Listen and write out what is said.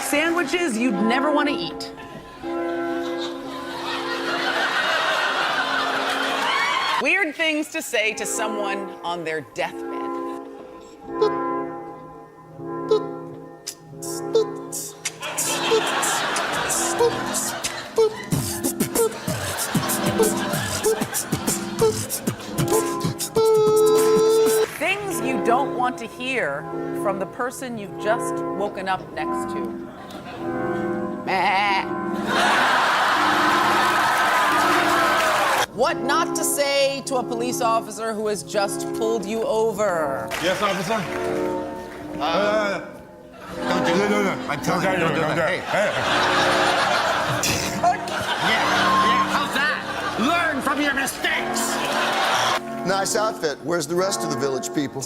Sandwiches you'd never want to eat. Weird things to say to someone on their deathbed. Things you don't want to hear from the person you've just woken up next to. Meh. What not to say to a police officer who has just pulled you over. Yes, officer? Don't do it. No. I'm telling you, don't do it. Hey. Yeah, how's that? Learn from your mistakes. Nice outfit. Where's the rest of the village people?